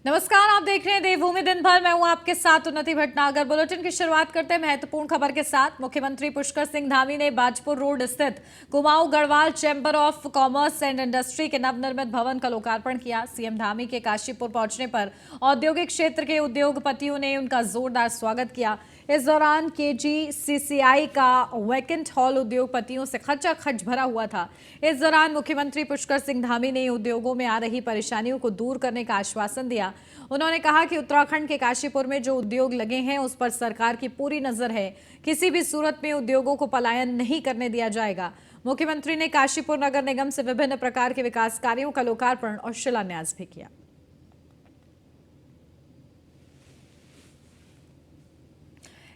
नमस्कार, आप देख रहे हैं देवभूमि दिन भर। मैं हूं आपके साथ उन्नति भटनागर। बुलेटिन की शुरुआत करते हैं महत्वपूर्ण खबर के साथ। मुख्यमंत्री पुष्कर सिंह धामी ने बाजपुर रोड स्थित Kumaon Garhwal chamber of commerce and industry के नवनिर्मित भवन का लोकार्पण किया। सीएम धामी के काशीपुर पहुंचने पर औद्योगिक क्षेत्र के उद्योगपतियों ने उनका जोरदार स्वागत किया। इस दौरान केजीसीसीआई का वैकेंट हॉल उद्योगपतियों से खचाखच भरा हुआ था। इस दौरान मुख्यमंत्री पुष्कर सिंह धामी ने उद्योगों में आ रही परेशानियों को दूर करने का आश्वासन दिया। उन्होंने कहा कि उत्तराखंड के काशीपुर में जो उद्योग लगे हैं उस पर सरकार की पूरी नजर है। किसी भी सूरत में उद्योगों को पलायन नहीं करने दिया जाएगा। मुख्यमंत्री ने काशीपुर नगर निगम से विभिन्न प्रकार के विकास कार्यों का लोकार्पण और शिलान्यास भी किया।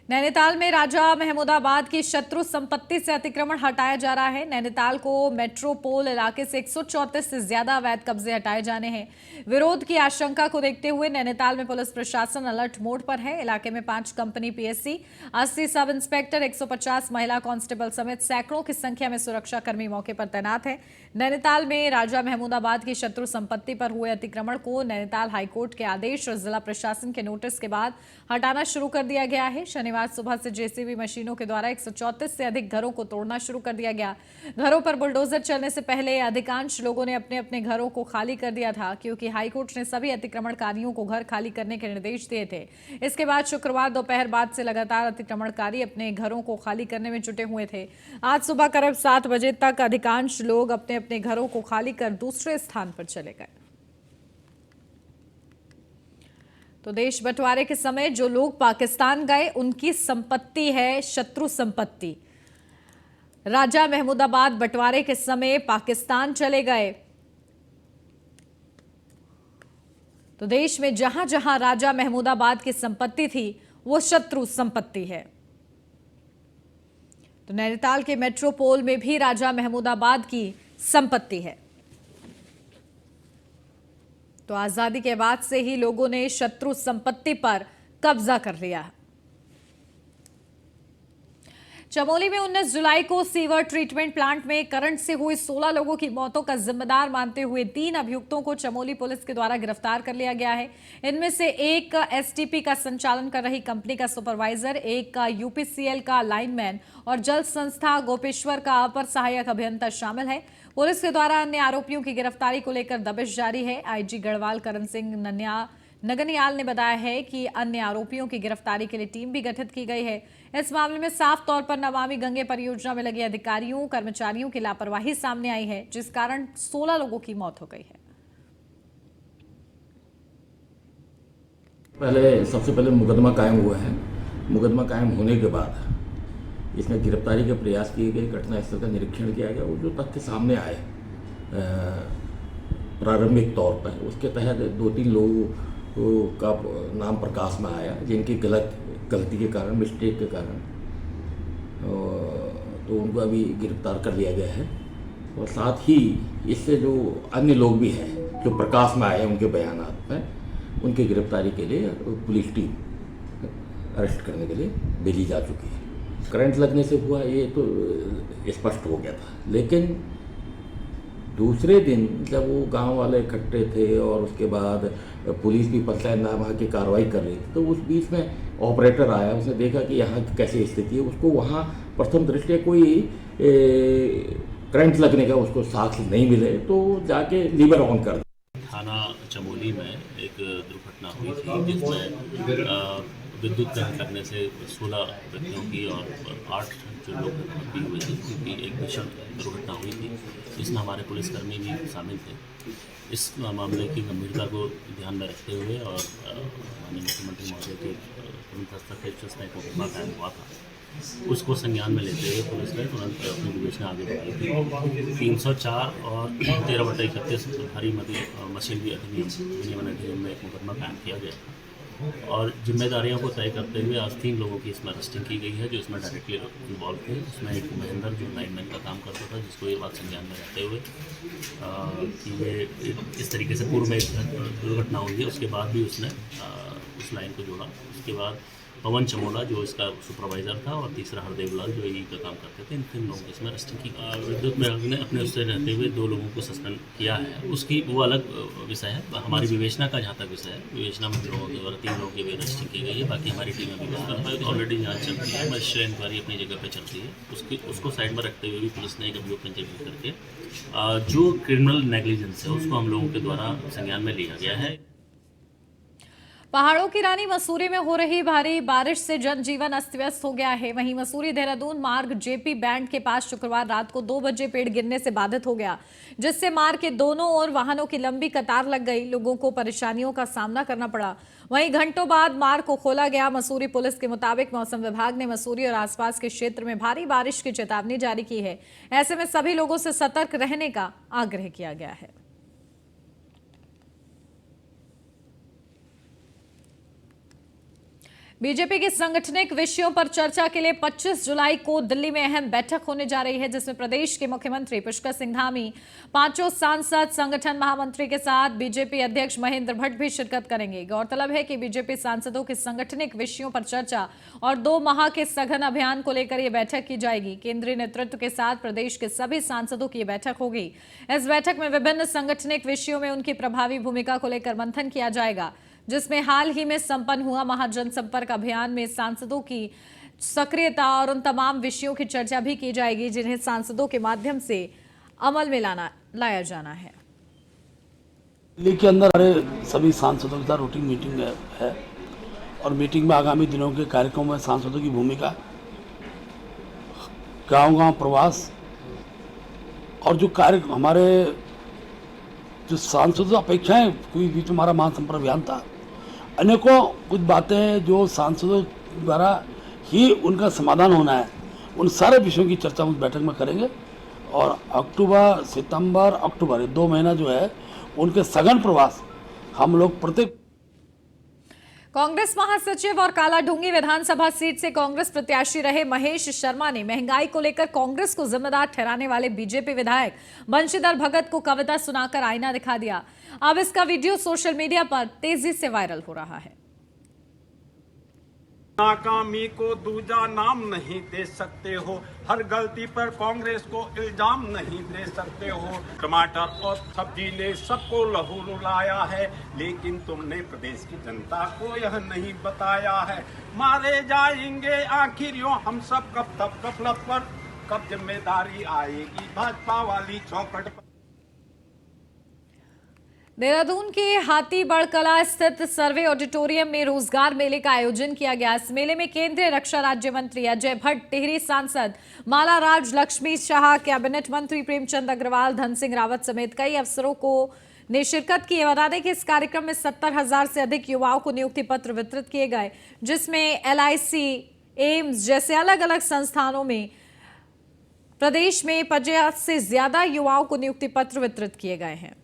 नैनीताल में राजा महमूदाबाद की शत्रु संपत्ति से अतिक्रमण हटाया जा रहा है। नैनीताल को मेट्रोपोल इलाके से 134 से ज्यादा अवैध कब्जे हटाए जाने हैं। विरोध की आशंका को देखते हुए नैनीताल में पुलिस प्रशासन अलर्ट मोड पर है। इलाके में 5 कंपनी पीएससी, 80 सब इंस्पेक्टर, 150 महिला कांस्टेबल समेत सैकड़ों की संख्या में सुरक्षा कर्मी मौके पर तैनात है। नैनीताल में राजा महमूदाबाद की शत्रु संपत्ति पर हुए अतिक्रमण को नैनीताल हाईकोर्ट के आदेश और जिला प्रशासन के नोटिस के बाद हटाना शुरू कर दिया गया है। शनिवार सुबह से जेसीबी मशीनों के द्वारा 134 से अधिक घरों को तोड़ना शुरू कर दिया गया। घरों पर बुलडोजर चलने से पहले अधिकांश लोगों ने अपने अपने घरों को खाली कर दिया था, क्योंकि हाईकोर्ट ने सभी अतिक्रमणकारियों को घर खाली करने के निर्देश दिए थे। इसके बाद शुक्रवार दोपहर बाद से लगातार अतिक्रमणकारी अपने घरों को खाली करने में जुटे हुए थे। आज सुबह करीब 7 बजे तक अधिकांश लोग अपने अपने घरों को खाली कर दूसरे स्थान पर चले गए। तो देश बंटवारे के समय जो लोग पाकिस्तान गए उनकी संपत्ति है शत्रु संपत्ति। राजा महमूदाबाद बंटवारे के समय पाकिस्तान चले गए तो देश में जहां जहां राजा महमूदाबाद की संपत्ति थी वो शत्रु संपत्ति है। तो नैनीताल के मेट्रोपोल में भी राजा महमूदाबाद की संपत्ति है। तो आजादी के बाद से ही लोगों ने शत्रु संपत्ति पर कब्जा कर लिया है। चमोली में 19 जुलाई को सीवर ट्रीटमेंट प्लांट में करंट से हुई 16 लोगों की मौतों का जिम्मेदार मानते हुए 3 अभियुक्तों को चमोली पुलिस के द्वारा गिरफ्तार कर लिया गया है। इनमें से एक एसटीपी का संचालन कर रही कंपनी का सुपरवाइजर, एक का यूपीसीएल का लाइनमैन और जल संस्था गोपेश्वर का अपर सहायक अभियंता शामिल है। पुलिस के द्वारा अन्य आरोपियों की गिरफ्तारी को लेकर दबिश जारी है। आईजी गढ़वाल करण सिंह नगनियाल ने बताया है कि अन्य आरोपियों की गिरफ्तारी के लिए टीम भी गठित की गई है। इस मामले में साफ तौर पर नमामि गंगे परियोजना में लगे अधिकारियों कर्मचारियों की लापरवाही सामने आई है, जिस कारण 16 लोगों की मौत हो गई है। सबसे पहले मुकदमा कायम हुआ है। मुकदमा कायम होने के बाद इसमें गिरफ्तारी के प्रयास किए गए, घटनास्थल का निरीक्षण किया गया और जो तथ्य सामने आए प्रारंभिक तौर पर, उसके तहत 2-3 लोगों का नाम प्रकाश में आया जिनकी गलती के कारण, मिस्टेक के कारण तो उनको अभी गिरफ्तार कर लिया गया है। और साथ ही इससे जो अन्य लोग भी हैं जो प्रकाश में आए उनके बयानात में, उनकी गिरफ्तारी के लिए पुलिस टीम अरेस्ट करने के लिए भेजी जा चुकी है। करंट लगने से हुआ ये तो स्पष्ट हो गया था, लेकिन दूसरे दिन जब वो गांव वाले इकट्ठे थे और उसके बाद पुलिस भी पंचायतनामा की कार्रवाई कर रही थी, तो उस बीच में ऑपरेटर आया। उसने देखा कि यहाँ की कैसी स्थिति है। उसको वहाँ प्रथम दृष्टया कोई करंट लगने का उसको साक्ष्य नहीं मिले, तो जाके लीवर ऑन कर दिया। थाना चमोली में एक दुर्घटना हुई थी जिसमें विद्युत करंट लगने से 16 व्यक्तियों की और 8 जो लोग मृत्यु हुई थी, उनकी एक भीषण दुर्घटना हुई थी, जिसमें हमारे पुलिसकर्मी भी शामिल थे। इस मामले की गंभीरता को ध्यान में रखते हुए और माननीय मुख्यमंत्री महोदय के प्रमुख हस्तक्षेप से उसमें एक मुकदमा कायम हुआ था, उसको संज्ञान में लेते हुए पुलिस ने तुरंत अपनी विवेचना आगे बढ़ाई थी। 304 और 13/31 भारी मशीनरी अधिनियम में एक मुकदमा कायम किया गया और जिम्मेदारियों को तय करते हुए आज 3 लोगों की इसमें अरेस्टिंग की गई है जो इसमें डायरेक्टली इन्वॉल्व थे। उसमें एक महेंद्र जो लाइनमैन का काम करता था, जिसको ये बात संज्ञान में रहते हुए कि ये इस तरीके से पूर्व में एक दुर्घटना हुई है, उसके बाद भी उसने उस लाइन को जोड़ा। उसके बाद पवन चमोला जो इसका सुपरवाइज़र था और तीसरा हरदेव लाल जो ई का काम करते थे। इन 3 लोगों की इसमें अरेस्टिंग की। विद्युत विभाग ने अपने उससे रहते हुए 2 लोगों को सस्पेंड किया है, उसकी वो अलग विषय है। हमारी विवेचना का जहाँ तक विषय है, विवेचना में लोगों के द्वारा 3 लोगों की भी अरेस्टिंग की गई है। बाकी हमारी टीम अभी ऑलरेडी जाँच चलती है, मजिस्ट्रेट इंक्वायरी अपनी जगह पर चलती है। उसको साइड में रखते हुए भी पुलिस ने एक अभियोग पंजीकृत करके जो क्रिमिनल नेग्लिजेंस है उसको हम लोगों के द्वारा संज्ञान में लिया गया है। पहाड़ों की रानी मसूरी में हो रही भारी बारिश से जनजीवन अस्त व्यस्त हो गया है। वहीं मसूरी देहरादून मार्ग जेपी बैंड के पास शुक्रवार रात को 2 बजे पेड़ गिरने से बाधित हो गया, जिससे मार्ग के दोनों ओर वाहनों की लंबी कतार लग गई। लोगों को परेशानियों का सामना करना पड़ा। वहीं घंटों बाद मार्ग को खोला गया। मसूरी पुलिस के मुताबिक मौसम विभाग ने मसूरी और आसपास के क्षेत्र में भारी बारिश की चेतावनी जारी की है। ऐसे में सभी लोगों से सतर्क रहने का आग्रह किया गया है। बीजेपी के सांगठनिक विषयों पर चर्चा के लिए 25 जुलाई को दिल्ली में अहम बैठक होने जा रही है, जिसमें प्रदेश के मुख्यमंत्री पुष्कर सिंह धामी, 5 सांसद, संगठन महामंत्री के साथ बीजेपी अध्यक्ष महेंद्र भट्ट भी शिरकत करेंगे। गौरतलब है कि बीजेपी सांसदों के सांगठनिक विषयों पर चर्चा और 2 माह के सघन अभियान को लेकर यह बैठक की जाएगी। केंद्रीय नेतृत्व के साथ प्रदेश के सभी सांसदों की यह बैठक होगी। इस बैठक में विभिन्न सांगठनिक विषयों में उनकी प्रभावी भूमिका को लेकर मंथन किया जाएगा, जिसमें हाल ही में संपन्न हुआ महाजनसंपर्क अभियान में सांसदों की सक्रियता और उन तमाम विषयों की चर्चा भी की जाएगी जिन्हें सांसदों के माध्यम से अमल में लाया जाना है। दिल्ली के अंदर हमारे सभी सांसदों के साथ रूटीन मीटिंग है और मीटिंग में आगामी दिनों के कार्यक्रमों में सांसदों की भूमिका, गांव-गांव प्रवास और जो कार्य हमारे जो सांसदों अपेक्षाएं, कोई बीच में हमारा महासंपर्क अभियान था, अनेकों कुछ बातें जो सांसदों द्वारा ही उनका समाधान होना है, उन सारे विषयों की चर्चा हम बैठक में करेंगे। और अक्टूबर, सितंबर, अक्टूबर 2 महीना जो है उनके सघन प्रवास हम लोग प्रत्येक। कांग्रेस महासचिव और कालाढूंगी विधानसभा सीट से कांग्रेस प्रत्याशी रहे महेश शर्मा ने महंगाई को लेकर कांग्रेस को जिम्मेदार ठहराने वाले बीजेपी विधायक बंशीधर भगत को कविता सुनाकर आईना दिखा दिया। अब इसका वीडियो सोशल मीडिया पर तेजी से वायरल हो रहा है। नाकामी को दूजा नाम नहीं दे सकते हो, हर गलती पर कांग्रेस को इल्जाम नहीं दे सकते हो। टमाटर और सब्जी ने सबको लहू रुलाया है, लेकिन तुमने प्रदेश की जनता को यह नहीं बताया है। मारे जाएंगे आखिर यूं हम सब कब तक गफलत पर, कब जिम्मेदारी आएगी भाजपा वाली चौखट पर। देहरादून के हाथीबढ़ कला स्थित सर्वे ऑडिटोरियम में रोजगार मेले का आयोजन किया गया। इस मेले में केंद्रीय रक्षा राज्य मंत्री अजय भट्ट, टिहरी सांसद माला राज, लक्ष्मी शाह, कैबिनेट मंत्री प्रेमचंद अग्रवाल, धन सिंह रावत समेत कई अफसरों को ने शिरकत की। बता दें कि इस कार्यक्रम में 70,000 से अधिक युवाओं को नियुक्ति पत्र वितरित किए गए, जिसमें LIC, एम्स जैसे अलग अलग संस्थानों में प्रदेश में 50 से ज्यादा युवाओं को नियुक्ति पत्र वितरित किए गए हैं।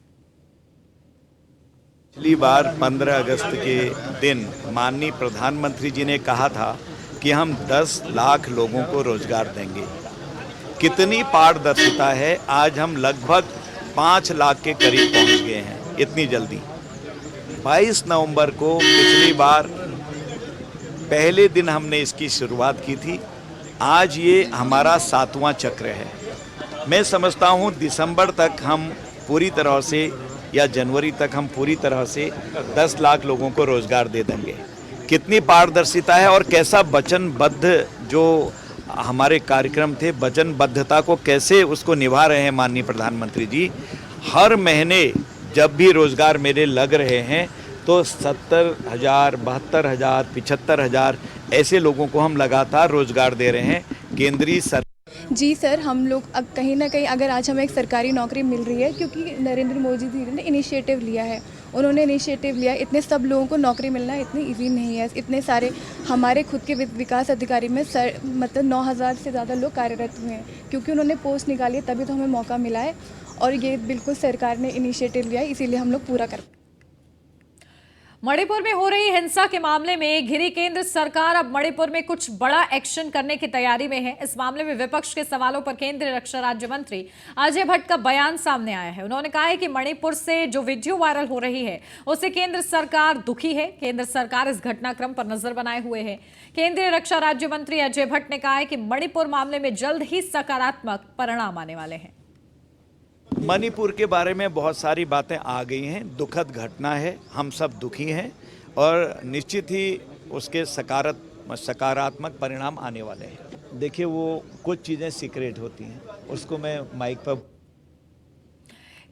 पिछली बार 15 अगस्त के दिन माननीय प्रधानमंत्री जी ने कहा था कि हम 10 लाख लोगों को रोजगार देंगे। कितनी पारदर्शिता है, आज हम लगभग 5 लाख के करीब पहुंच गए हैं इतनी जल्दी। 22 नवंबर को पिछली बार पहले दिन हमने इसकी शुरुआत की थी, आज ये हमारा 7वां चक्र है। मैं समझता हूँ दिसंबर तक हम पूरी तरह से या जनवरी तक हम पूरी तरह से 10 लाख लोगों को रोजगार दे देंगे। कितनी पारदर्शिता है और कैसा वचनबद्ध जो हमारे कार्यक्रम थे, वचनबद्धता को कैसे उसको निभा रहे हैं माननीय प्रधानमंत्री जी। हर महीने जब भी रोजगार मेले लग रहे हैं तो 70,000, 72,000, 75,000 ऐसे लोगों को हम लगातार रोजगार दे रहे हैं। केंद्रीय सरकार जी सर, हम लोग अब कहीं ना कहीं अगर आज हमें एक सरकारी नौकरी मिल रही है, क्योंकि नरेंद्र मोदी जी ने इनिशिएटिव लिया है, उन्होंने इनिशिएटिव लिया। इतने सब लोगों को नौकरी मिलना इतनी इजी नहीं है। इतने सारे हमारे खुद के विकास अधिकारी में मतलब 9,000 से ज़्यादा लोग कार्यरत हुए हैं, क्योंकि उन्होंने पोस्ट निकाली है तभी तो हमें मौका मिला है। और ये बिल्कुल सरकार ने इनिशिएटिव लिया है, इसीलिए हम लोग पूरा कर। मणिपुर में हो रही हिंसा के मामले में घिरी केंद्र सरकार अब मणिपुर में कुछ बड़ा एक्शन करने की तैयारी में है। इस मामले में विपक्ष के सवालों पर केंद्रीय रक्षा राज्य मंत्री अजय भट्ट का बयान सामने आया है। उन्होंने कहा है कि मणिपुर से जो वीडियो वायरल हो रही है उससे केंद्र सरकार दुखी है। केंद्र सरकार इस घटनाक्रम पर नजर बनाए हुए है। केंद्रीय रक्षा राज्य मंत्री अजय भट्ट ने कहा है कि मणिपुर मामले में जल्द ही सकारात्मक परिणाम आने वाले हैं। मणिपुर के बारे में बहुत सारी बातें आ गई हैं, दुखद घटना है, हम सब दुखी हैं और निश्चित ही उसके सकारात्मक परिणाम आने वाले हैं। देखिए, वो कुछ चीज़ें सीक्रेट होती हैं, उसको मैं माइक पर।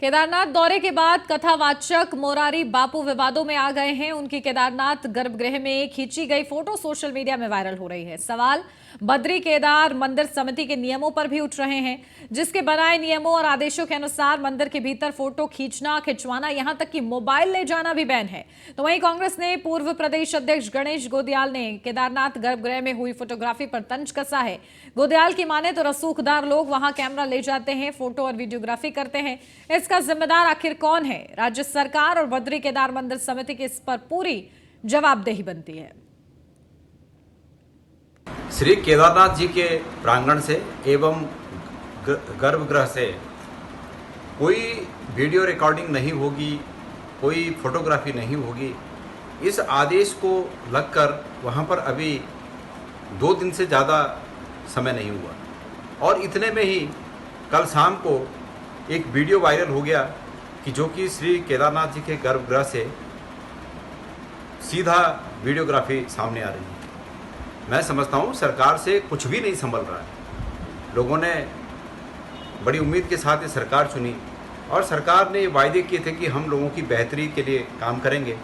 केदारनाथ दौरे के बाद कथावाचक मोरारी बापू विवादों में आ गए हैं। उनकी केदारनाथ गर्भगृह में खींची गई फोटो सोशल मीडिया में वायरल हो रही है। सवाल बद्री केदार मंदिर समिति के नियमों पर भी उठ रहे हैं, जिसके बनाए नियमों और आदेशों के अनुसार मंदिर के भीतर फोटो खिंचवाना, यहां तक कि मोबाइल ले जाना भी बैन है। तो वहीं कांग्रेस ने पूर्व प्रदेश अध्यक्ष गणेश गोदियाल ने केदारनाथ गर्भगृह में हुई फोटोग्राफी पर तंज कसा है। गोदियाल की माने तो रसूखदार लोग वहां कैमरा ले जाते हैं, फोटो और वीडियोग्राफी करते हैं। इसका जिम्मेदार आखिर कौन है? राज्य सरकार और बद्री केदार मंदिर समिति की इस पर पूरी जवाबदेही बनती है। श्री केदारनाथ जी के प्रांगण से एवं गर्भगृह से कोई वीडियो रिकॉर्डिंग नहीं होगी, कोई फोटोग्राफी नहीं होगी। इस आदेश को लगकर वहाँ पर अभी 2 दिन से ज़्यादा समय नहीं हुआ और इतने में ही कल शाम को एक वीडियो वायरल हो गया कि जो कि श्री केदारनाथ जी के गर्भगृह से सीधा वीडियोग्राफी सामने आ रही है। मैं समझता हूँ सरकार से कुछ भी नहीं संभल रहा है। लोगों ने बड़ी उम्मीद के साथ ये सरकार चुनी और सरकार ने वायदे किए थे कि हम लोगों की बेहतरी के लिए काम करेंगे।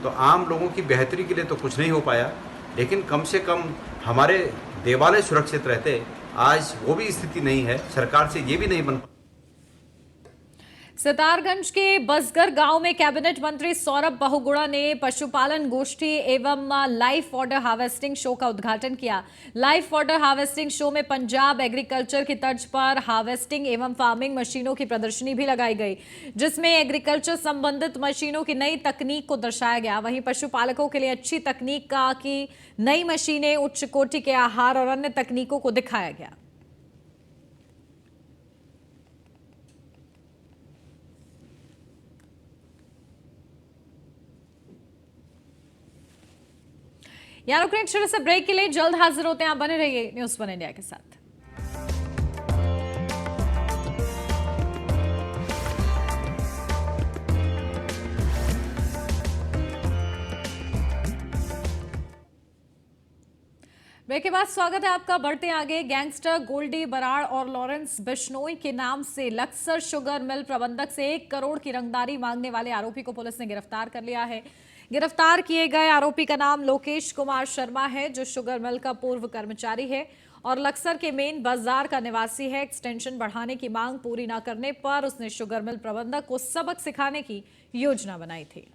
तो आम लोगों की बेहतरी के लिए तो कुछ नहीं हो पाया, लेकिन कम से कम हमारे देवालय सुरक्षित रहते। आज वो भी स्थिति नहीं है, सरकार से ये भी नहीं बन। सितारगंज के बसगर गांव में कैबिनेट मंत्री सौरभ बहुगुणा ने पशुपालन गोष्ठी एवं लाइफ वाटर हार्वेस्टिंग शो का उद्घाटन किया। लाइफ वाटर हार्वेस्टिंग शो में पंजाब एग्रीकल्चर की तर्ज पर हार्वेस्टिंग एवं फार्मिंग मशीनों की प्रदर्शनी भी लगाई गई, जिसमें एग्रीकल्चर संबंधित मशीनों की नई तकनीक को दर्शाया गया। वहीं पशुपालकों के लिए अच्छी तकनीक की नई मशीनें, उच्च कोटि के आहार और अन्य तकनीकों को दिखाया गया। यहाँ रुकने छोटे से ब्रेक के लिए, जल्द हाजिर होते हैं। आप बने रहिए न्यूज़ 1 इंडिया के साथ। ब्रेक के बाद स्वागत है आपका। बढ़ते आगे। गैंगस्टर गोल्डी बराड़ और लॉरेंस बिश्नोई के नाम से लक्सर शुगर मिल प्रबंधक से 1 करोड़ की रंगदारी मांगने वाले आरोपी को पुलिस ने गिरफ्तार कर लिया है। गिरफ्तार किए गए आरोपी का नाम लोकेश कुमार शर्मा है, जो शुगर मिल का पूर्व कर्मचारी है और लक्सर के मेन बाजार का निवासी है। एक्सटेंशन बढ़ाने की मांग पूरी न करने पर उसने शुगर मिल प्रबंधक को सबक सिखाने की योजना बनाई थी।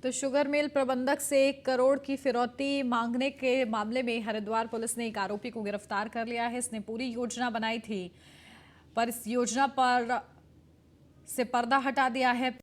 तो शुगर मिल प्रबंधक से 1 करोड़ की फिरौती मांगने के मामले में हरिद्वार पुलिस ने एक आरोपी को गिरफ्तार कर लिया है। इसने पूरी योजना बनाई थी, पर इस योजना पर से पर्दा हटा दिया है।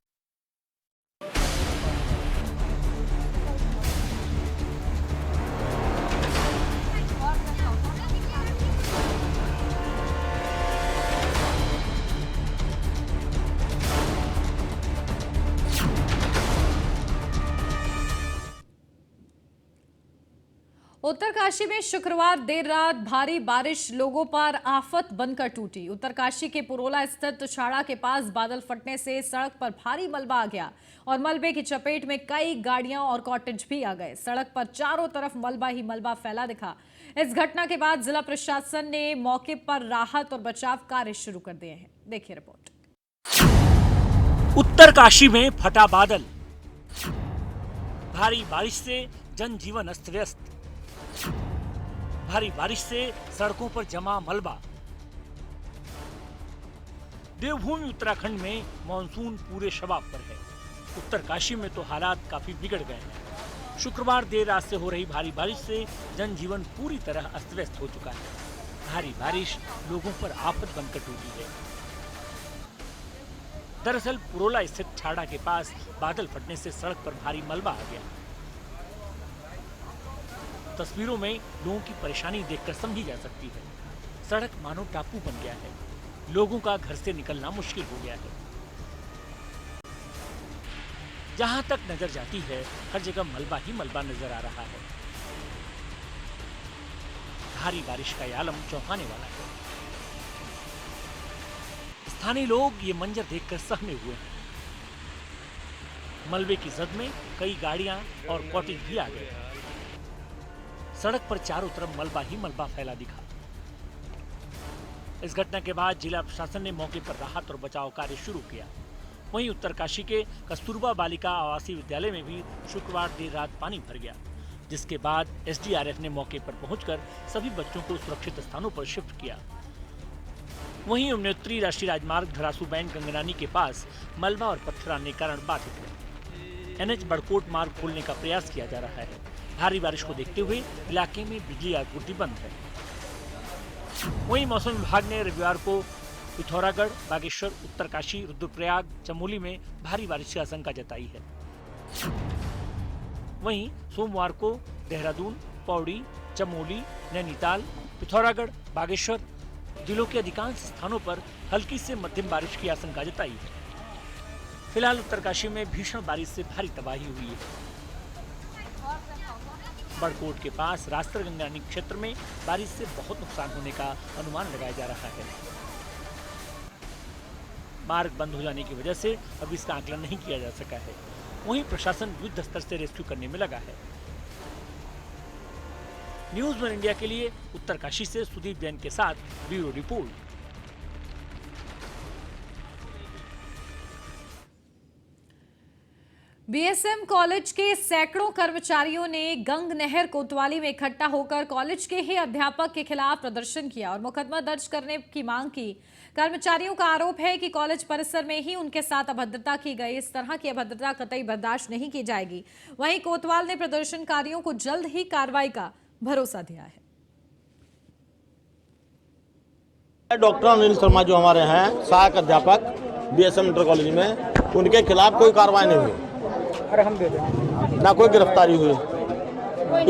उत्तरकाशी में शुक्रवार देर रात भारी बारिश लोगों पर आफत बनकर टूटी। उत्तरकाशी के पुरोला स्थित तुछाड़ा के पास बादल फटने से सड़क पर भारी मलबा आ गया और मलबे की चपेट में कई गाड़ियां और कॉटेज भी आ गए। सड़क पर चारों तरफ मलबा ही मलबा फैला दिखा। इस घटना के बाद जिला प्रशासन ने मौके पर राहत और बचाव कार्य शुरू कर दिए हैं। देखिए रिपोर्ट। उत्तरकाशी में फटा बादल, भारी बारिश से जनजीवन अस्त व्यस्त, भारी बारिश से सड़कों पर जमा मलबा। देवभूमि उत्तराखंड में मॉनसून पूरे शबाब पर है। उत्तरकाशी में तो हालात काफी बिगड़ गए हैं। शुक्रवार देर रात से हो रही भारी बारिश से जनजीवन पूरी तरह अस्त व्यस्त हो चुका है। भारी बारिश लोगों पर आफत बनकर टूटी है। दरअसल पुरोला स्थित छाड़ा के पास बादल फटने से सड़क पर भारी मलबा आ गया। तस्वीरों में लोगों की परेशानी देखकर समझी जा सकती है। सड़क मानो टापू बन गया है। लोगों का घर से निकलना मुश्किल हो गया है। जहां तक नजर जाती है हर जगह मलबा ही मलबा नजर आ रहा है। भारी बारिश का ये आलम चौंकाने वाला है। स्थानीय लोग ये मंजर देखकर सहमे हुए हैं। मलबे की जद में कई गाड़ियां और कॉटेज भी आ गए। सड़क पर चारों तरफ मलबा ही मलबा फैला दिखा। इस घटना के बाद जिला प्रशासन ने मौके पर राहत और बचाव कार्य शुरू किया। वहीं उत्तरकाशी के कस्तूरबा बालिका आवासीय विद्यालय में भी शुक्रवार देर रात पानी भर गया, जिसके बाद एसडीआरएफ ने मौके पर पहुंचकर सभी बच्चों को सुरक्षित स्थानों पर शिफ्ट किया। वहीं यमुनोत्री राष्ट्रीय राजमार्ग धरासू बैंड गंगनानी के पास मलबा और पत्थर आने के कारण बाधित है। एनएच बड़कोट मार्ग खोलने का प्रयास किया जा रहा है। भारी बारिश को देखते हुए इलाके में बिजली आपूर्ति बंद है। वहीं मौसम विभाग ने रविवार को पिथौरागढ़, बागेश्वर, उत्तरकाशी, रुद्रप्रयाग, चमोली में भारी बारिश की आशंका जताई है। वहीं सोमवार को देहरादून, पौड़ी, चमोली, नैनीताल, पिथौरागढ़, बागेश्वर जिलों के अधिकांश स्थानों पर हल्की से मध्यम बारिश की आशंका जताई है। फिलहाल उत्तरकाशी में भीषण बारिश से भारी तबाही हुई है। बड़कोट के पास रास्तर गंगानी क्षेत्र में बारिश से बहुत नुकसान होने का अनुमान लगाया जा रहा है। मार्ग बंद हो जाने की वजह से अब इसका आकलन नहीं किया जा सका है। वहीं प्रशासन युद्ध स्तर से रेस्क्यू करने में लगा है। न्यूज़ वन इंडिया के लिए उत्तरकाशी से सुदीप जैन के साथ ब्यूरो रिपोर्ट। बीएसएम कॉलेज के सैकड़ों कर्मचारियों ने गंग नहर कोतवाली में इकट्ठा होकर कॉलेज के ही अध्यापक के खिलाफ प्रदर्शन किया और मुकदमा दर्ज करने की मांग की। कर्मचारियों का आरोप है कि कॉलेज परिसर में ही उनके साथ अभद्रता की गई। इस तरह की अभद्रता कतई बर्दाश्त नहीं की जाएगी। वहीं कोतवाल ने प्रदर्शनकारियों को जल्द ही कार्रवाई का भरोसा दिया है। डॉक्टर अनिल शर्मा जो हमारे हैं सहायक अध्यापक बीएसएम इंटर कॉलेज में, उनके खिलाफ कोई कार्रवाई नहीं हुई, ना कोई गिरफ्तारी हुई।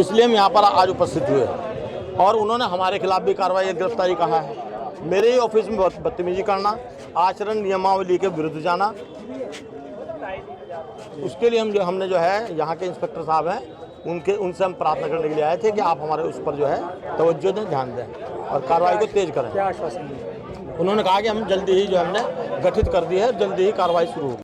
इसलिए हम यहाँ पर आज उपस्थित हुए और उन्होंने हमारे खिलाफ भी कार्रवाई गिरफ्तारी कहा है। मेरे ही ऑफिस में बदतमीजी करना, आचरण नियमावली के विरुद्ध जाना, उसके लिए हमने जो है यहाँ के इंस्पेक्टर साहब हैं उनसे हम प्रार्थना करने के लिए आए थे कि आप हमारे उस पर जो है तवज्जो दें, ध्यान दें और कार्रवाई को तेज करें। क्या आश्वासन दिया? उन्होंने कहा कि हम जल्दी ही जो हमने गठित कर दी है, जल्दी ही कार्रवाई शुरू होगी।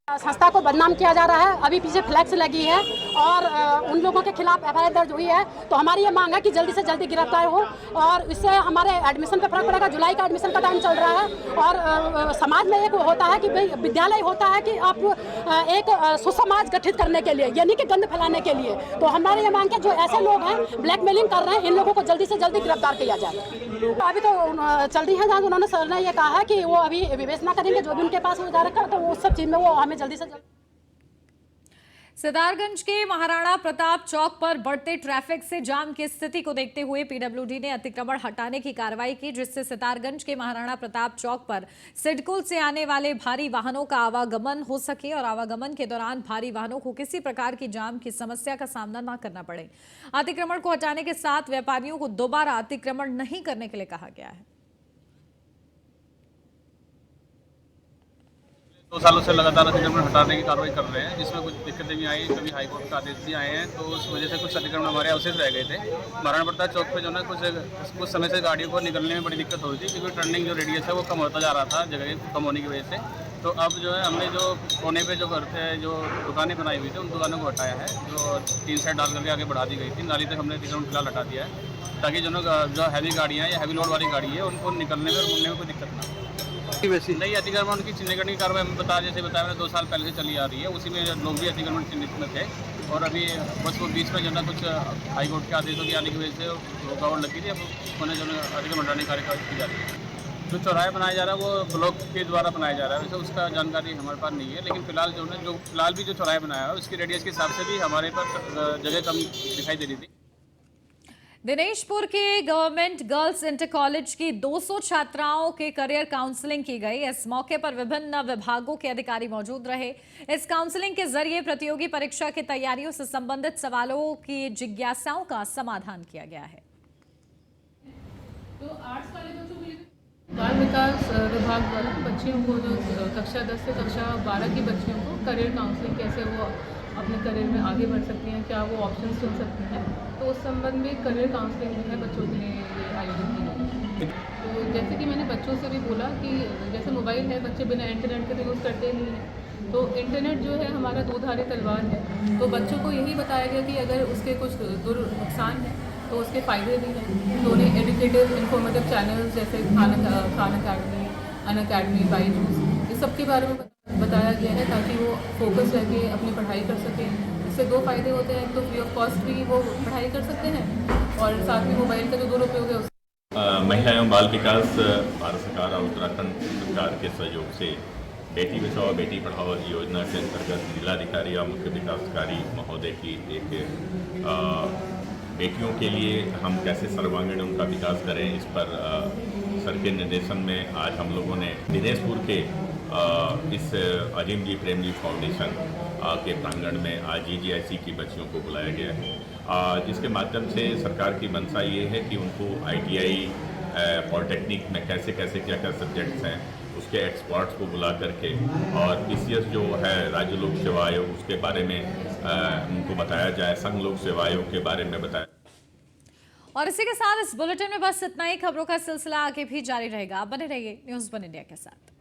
संस्था को बदनाम किया जा रहा है। अभी पीछे फ्लैक्स लगी है और उन लोगों के खिलाफ एफआईआर दर्ज हुई है। तो हमारी ये मांग है कि जल्दी से जल्दी गिरफ्तार हो और इससे हमारे एडमिशन पे फर्क पड़ेगा। जुलाई का एडमिशन का टाइम चल रहा है और समाज में एक होता है कि भाई विद्यालय होता है कि आप एक सुसमाज गठित करने के लिए, यानी कि गंद फैलाने के लिए। तो हमारी ये मांग है जो ऐसे लोग हैं ब्लैकमेलिंग कर रहे हैं, इन लोगों को जल्दी से जल्दी गिरफ्तार किया जाए। अभी तो चल रही है जांच। उन्होंने सर ने ये कहा है कि वो अभी विवेचना करेंगे जो भी उनके पास हो जा रखा है, तो वो सब चीज में वो हमें जल्दी से जल्दी। सितारगंज के महाराणा प्रताप चौक पर बढ़ते ट्रैफिक से जाम की स्थिति को देखते हुए पीडब्ल्यूडी ने अतिक्रमण हटाने की कार्रवाई की, जिससे सितारगंज के महाराणा प्रताप चौक पर सिडकुल से आने वाले भारी वाहनों का आवागमन हो सके और आवागमन के दौरान भारी वाहनों को किसी प्रकार की जाम की समस्या का सामना न करना पड़े। अतिक्रमण को हटाने के साथ व्यापारियों को दोबारा अतिक्रमण नहीं करने के लिए कहा गया है। 2 सालों से लगातार अतिक्रमण हटाने की कार्रवाई कर रहे हैं, जिसमें कुछ दिक्कतें भी आई, कभी हाईकोर्ट का आदेश भी आए हैं, तो उस वजह से कुछ अतिक्रमण हमारे अवशेष रह गए थे। महाराणा प्रताप चौक पे जो ना कुछ समय से गाड़ियों को निकलने में बड़ी दिक्कत हो रही थी, क्योंकि टर्निंग जो रेडियस है वो कम होता जा रहा था जगह कम होने की वजह से। तो अब जो है हमने जो कोने पे जो करते हैं जो दुकानें बनाई हुई थी उन दुकानों को हटाया है, जो 3 साइड डाल करके आगे बढ़ा दी गई थी। नाली तक हमने अतिक्रमण फिलहाल हटा दिया है, ताकि जो हैवी गाड़ियाँ हैं या हैवी लोड वाली गाड़ी है उनको निकलने में और घूमने में कोई दिक्कत ना हो। नहीं, अतिक्रमण की चिन्हीकरण की कार्रवाई हमें जैसे बताया मैंने 2 साल पहले से चली आ रही है, उसी में लोग भी अतिक्रमण चिन्हित में थे और अभी बस वो बीच में जो ना कुछ हाईकोर्ट के आदेशों की आने की वजह से रुकावट लगी थी। अब उन्हें जो अतिक्रमण हटाने की कार्यवाही की जा रही है। जो चौराहे बनाया जा रहा है वो ब्लॉक के द्वारा बनाया जा रहा है, वैसे उसका जानकारी हमारे पास नहीं है। लेकिन फिलहाल जो फिलहाल भी जो चौराहे बनाया है उसकी रेडियस के हिसाब से भी हमारे पास जगह कम दिखाई दे रही थी। दिनेशपुर के गवर्नमेंट गर्ल्स इंटर कॉलेज की 200 छात्राओं के करियर काउंसलिंग की गई। इस मौके पर विभिन्न विभागों के अधिकारी मौजूद रहे। इस काउंसलिंग के जरिए प्रतियोगी परीक्षा की तैयारियों से संबंधित सवालों की जिज्ञासाओं का समाधान किया गया है। तो आर्ट्स वाले बच्चों के लिए बाल विकास विभाग द्वारा बच्चियों को जो कक्षा 10 से कक्षा 12 की बच्चियों को करियर काउंसलिंग कैसे वो अपने करियर में आगे बढ़ सकती हैं, क्या वो ऑप्शंस चुन सकती हैं, तो उस संबंध में करियर काउंसलिंग जो है बच्चों के लिए आयोजित की गई। तो जैसे कि मैंने बच्चों से भी बोला कि जैसे मोबाइल है, बच्चे बिना इंटरनेट के तो यूज़ करते नहीं हैं, तो इंटरनेट जो है हमारा दो-धारी तलवार है। तो बच्चों को यही बताया गया कि अगर उसके कुछ नुकसान हैं तो उसके फ़ायदे भी हैं। तो उन्हें एजुकेटिव इन्फॉर्मेटिव चैनल्स जैसे खान अकेडमी, अन अकेडमी, बाईजूस, इस सब के बारे में बताया गया है ताकि वो फोकस करके अपनी पढ़ाई कर सकें। इससे दो फ़ायदे होते हैं, तो फ्री ऑफ कॉस्ट भी वो पढ़ाई कर सकते हैं और साथ में मोबाइल का जो दुरुपयोग है महिला एवं बाल विकास भारत सरकार और उत्तराखंड सरकार के सहयोग से बेटी बचाओ बेटी पढ़ाओ योजना के अंतर्गत जिलाधिकारी और मुख्य विकास अधिकारी महोदय की एक बेटियों के लिए हम कैसे सर्वांगीण उनका विकास करें, इस पर सर के निर्देशन में आज हम लोगों ने दिनेशपुर के इस अजीम जी प्रेम जी फाउंडेशन के प्रांगण में आज GGIC की बच्चियों को बुलाया गया है, जिसके माध्यम से सरकार की मंशा ये है कि उनको ITI पॉलिटेक्निक में कैसे कैसे क्या क्या सब्जेक्ट्स हैं उसके एक्सपर्ट्स को बुला करके और PCS जो है राज्य लोक सेवा आयोग उसके बारे में उनको बताया जाए, संघ लोक सेवा आयोग के बारे में बताया। और इसी के साथ इस बुलेटिन में बस इतना ही। खबरों का सिलसिला आगे भी जारी रहेगा। बने रहिए न्यूज़ 1 इंडिया के साथ।